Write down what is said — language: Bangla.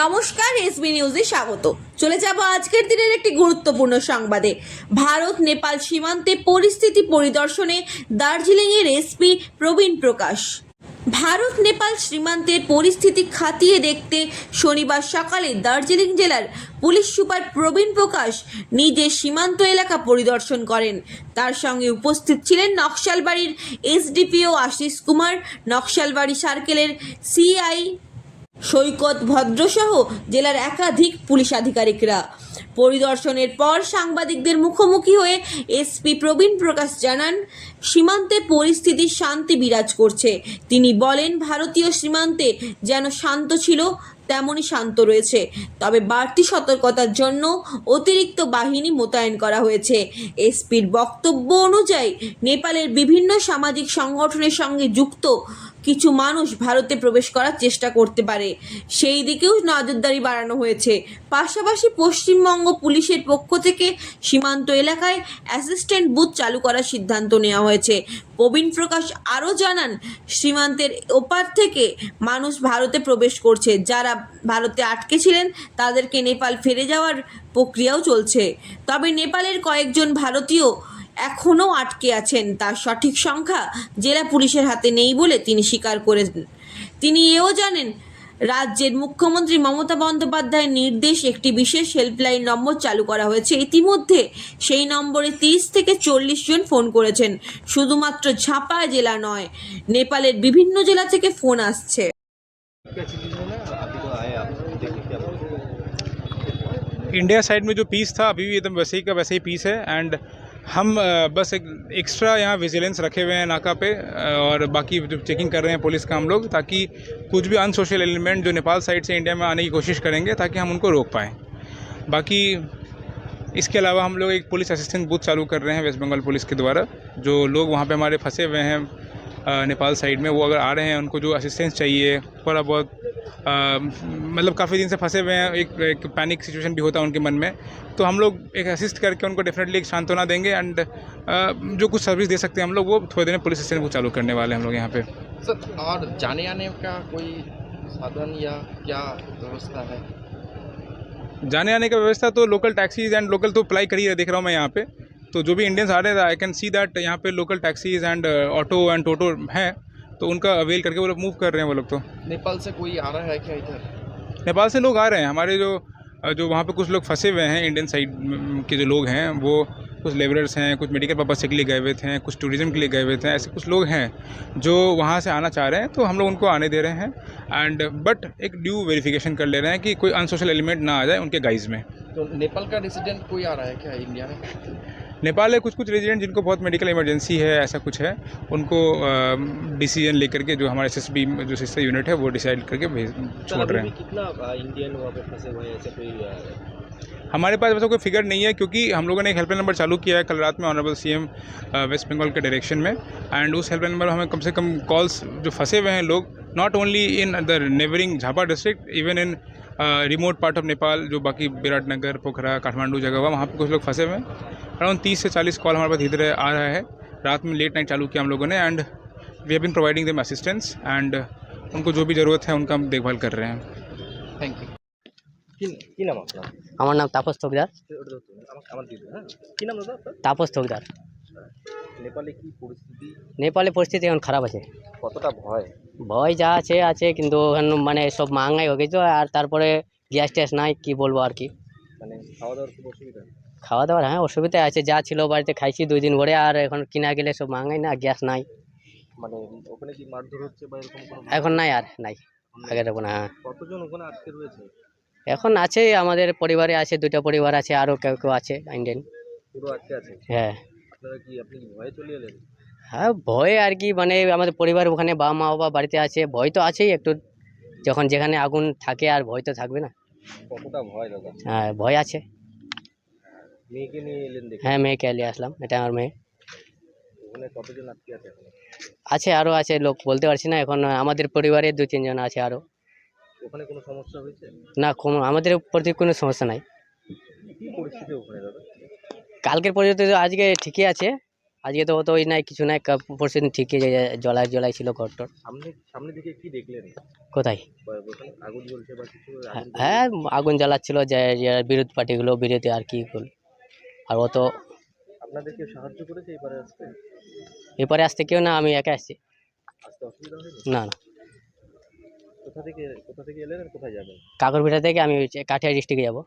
নমস্কার, এসবি নিউজে স্বাগত। চলে যাব আজকের দিনের একটি গুরুত্বপূর্ণ সংবাদে। ভারত নেপাল সীমান্তে পরিস্থিতি পরিদর্শনে দার্জিলিংয়ের এসপি প্রবীণ প্রকাশ। ভারত নেপাল সীমান্তের পরিস্থিতি খতিয়ে দেখতে শনিবার সকালে দার্জিলিং জেলার পুলিশ সুপার প্রবীণ প্রকাশ নিজে সীমান্ত এলাকা পরিদর্শন করেন। তার সঙ্গে উপস্থিত ছিলেন নকশালবাড়ির এসডিপিও আশিস কুমার, নকশালবাড়ি সার্কেলের সিআই সৈকত ভদ্রসহ জেলার একাধিক পুলিশ আধিকারিকরা। পরিদর্শনের পর সাংবাদিকদের মুখোমুখি হয়ে এসপি প্রবীণ প্রকাশ জানান, সীমান্তে পরিস্থিতি শান্তি বিরাজ করছে। তিনি বলেন, ভারতীয় সীমান্তে যেন শান্ত ছিল তেমনই শান্ত রয়েছে, তবে বাড়তি সতর্কতার জন্য অতিরিক্ত বাহিনী মোতায়েন করা হয়েছে। এসপির বক্তব্য অনুযায়ী নেপালের বিভিন্ন সামাজিক সংগঠনের সঙ্গে যুক্ত কিছু মানুষ ভারতে প্রবেশ করার চেষ্টা করতে পারে, সেই দিকেও নজরদারি বাড়ানো হয়েছে। পাশাপাশি পশ্চিমবঙ্গ পুলিশের পক্ষ থেকে সীমান্ত এলাকায় অ্যাসিস্ট্যান্ট বুথ চালু করার সিদ্ধান্ত নেওয়া হয়েছে। প্রবীণ প্রকাশ আরও জানান, সীমান্তের ওপার থেকে মানুষ ভারতে প্রবেশ করছে। যারা ভারতে আটকে ছিলেন তাদেরকে নেপাল ফিরে যাওয়ার প্রক্রিয়াও চলছে। তবে নেপালের কয়েকজন ভারতীয় এখনও আটকে আছেন, তার সঠিক সংখ্যা জেলা পুলিশের হাতে নেই বলে তিনি স্বীকার করেন। তিনি এও জানেন, রাজ্যের মুখ্যমন্ত্রী মমতা বন্দ্যোপাধ্যায়ের নির্দেশ একটি বিশেষ হেল্পলাইন নম্বর চালু করা হয়েছে। ইতিমধ্যে সেই নম্বরে 30 থেকে 40 জন ফোন করেছেন। শুধুমাত্র ঝাপা জেলা নয়, নেপালের বিভিন্ন জেলা থেকে ফোন আসছে। इंडिया साइड में जो पीस था अभी भी एकदम वैसे ही का वैसे ही पीस है। एंड हम बस एक एक्स्ट्रा यहाँ विजिलेंस रखे हुए हैं नाका पे, और बाकी जो चेकिंग कर रहे हैं पुलिस का हम लोग, ताकि कुछ भी अनसोशल एलिमेंट जो नेपाल साइड से इंडिया में आने की कोशिश करेंगे ताकि हम उनको रोक पाएँ। बाकी इसके अलावा हम लोग एक पुलिस असिस्टेंट बूथ चालू कर रहे हैं वेस्ट बंगाल पुलिस के द्वारा। जो लोग वहाँ पे हमारे फंसे हुए हैं नेपाल साइड में, वो अगर आ रहे हैं, उनको जो असिस्टेंस चाहिए, थोड़ा बहुत मतलब काफ़ी दिन से फंसे हुए हैं, एक पैनिक सिचुएशन भी होता है उनके मन में, तो हम लोग एक असिस्ट करके उनको डेफिनेटली एक सांत्वना देंगे। एंड जो कुछ सर्विस दे सकते हैं हम लोग, वो थोड़ी देर में पुलिस स्टेशन को चालू करने वाले हैं हम लोग यहाँ पे। सर, और जाने आने का कोई साधन या क्या व्यवस्था है? जाने आने का व्यवस्था तो लोकल टैक्सीज एंड लोकल तो अप्लाई कर ही रहे, देख रहा हूँ मैं यहाँ पे। तो जो भी इंडियंस आ रहे हैं, आई कैन सी दैट यहाँ पे local taxis and auto and toto हैं, तो उनका अवेल करके वो लोग मूव कर रहे हैं। वो लोग तो नेपाल से कोई आ रहा है क्या इधर? नेपाल से लोग आ रहे हैं। हमारे जो वहाँ पे कुछ लोग फंसे हुए हैं, इंडियन साइड के जो लोग हैं, वो कुछ लेबरर्स हैं, कुछ मेडिकल पर्पज के लिए गए हुए थे, कुछ टूरिज्म के लिए गए हुए थे। ऐसे कुछ लोग हैं जो वहाँ से आना चाह रहे हैं, तो हम लोग उनको आने दे रहे हैं। एंड बट एक ड्यू वेरिफिकेशन कर ले रहे हैं कि कोई अनसोशल एलिमेंट ना आ जाए उनके गाइज में। तो नेपाल का रेसिडेंट कोई आ रहा है क्या इंडिया में? नेपाल है कुछ रेजिडेंट जिनको बहुत मेडिकल इमरजेंसी है, ऐसा कुछ है, उनको डिसीजन लेकर के जो हमारा एसएसबी जो सिस्टर यूनिट है वो डिसाइड करके छोड़ रहे हैं। कितना इंडियन वहाँ पे फंसे हुए हैं? ऐसे कोई हमारे पास वैसा कोई फिगर नहीं है, क्योंकि हम लोगों ने एक हेल्पलाइन नंबर चालू किया है कल रात में ऑनरेबल सीएम वेस्ट बंगाल के डायरेक्शन में। एंड उस हेल्पलाइन नंबर हमें कम से कम कॉल्स जो फंसे हुए हैं लोग, not only in the neighbouring Jhapa district, even in remote part of Nepal, जो बाकी विराटनगर, पोखरा, काठमांडू जगह हुआ, वहाँ पे कुछ लोग फंसे हुए हैं। अराउंड 30 से 40 कॉल हमारे पास इधर आ रहा है। रात में लेट नाइट चालू किया हम लोगों ने, and we have been providing them assistance, and उनको जो भी ज़रूरत है उनका हम देखभाल कर रहे हैं। Thank you. কি নাম আপনার? আমার নাম তাপস থকদার। আমার দিদি, হ্যাঁ, কি নাম দাদা আপনার? তাপস থকদার। নেপালে কি পরিস্থিতি, নেপালে পরিস্থিতি এখন খারাপ আছে। কতটা ভয়? ভয় যা আছে আছে, কিন্তু এখন মানে সব মাঙ্গাই হয়ে গেছে, আর তারপরে গ্যাস ট্যাস নাই, কি বলবো আর কি। মানে খাওয়া দাওয়ার খুব অসুবিধা? খাওয়া দাওয়ার হ্যাঁ অসুবিধা আছে, যা ছিল বাড়িতে খাইছি 2 দিন ধরে, আর এখন কিনা গেলে সব মাঙ্গাই না, গ্যাস নাই। মানে ওখানে কি মারধর হচ্ছে বা এরকম কোনো? এখন নাই, আর নাই আগের এখন। হ্যাঁ, কতজন ওখানে আটকে রয়েছে? এখন আছে আমাদের পরিবারে আছে 2টা পরিবার আছে, আরও কেউ কেউ আছে ইন্ডিয়ান। পুরো আটকে আছে? হ্যাঁ আপনি কি ভয়ে চলে এলেন? হ্যাঁ, ভয় আর কি, মানে আমাদের পরিবার ওখানে, মা বাবা বাড়িতে আছে, ভয় তো আছেই একটু। যখন যেখানে আগুন থাকে আর ভয় তো থাকবে না। কতটা ভয় দাদা? হ্যাঁ, ভয় আছে। মেয়েকে নিয়ে এলেন দেখে? হ্যাঁ, মেয়েকে নিয়ে আসলাম, এটা আমার মেয়ে। ওখানে কতজন আটকে আছে এখন? আছে, আরও আছে, লোক বলতে পারছি না এখন। আমাদের পরিবারে 2-3 জন আছে আরও। ওখানে কোনো সমস্যা হয়েছে? না, আমাদের প্রতি কোনো সমস্যা নাই। কি পরিস্থিতি ওখানে দাদা? কালকের পর্যন্ত তো আজকে ঠিকই আছে, আজকে তো ওই নাই কিছু নাই পরশু দিন ঠিকই জলাই ছিল ঘরটর। সামনে দিকে কি দেখলেন? কোথায়? আগুন জ্বলছে বা কিছু? হ্যাঁ আগুন জ্বালাচ্ছিল যে বিরোধী পার্টিগুলো বিরোধী আর কি আর ও তো আপনাদের কেউ সাহায্য করেছে এবারে আসতে? এপারে আসতে কেউ না, আমি একা আসছি। আসতে অসুবিধা হয়নি? না না, কোথা থেকে এলেন আর কোথায় যাবেন? কাকরভিটা থেকে আমি কাঠিয়া ডিস্ট্রিক্টে যাব।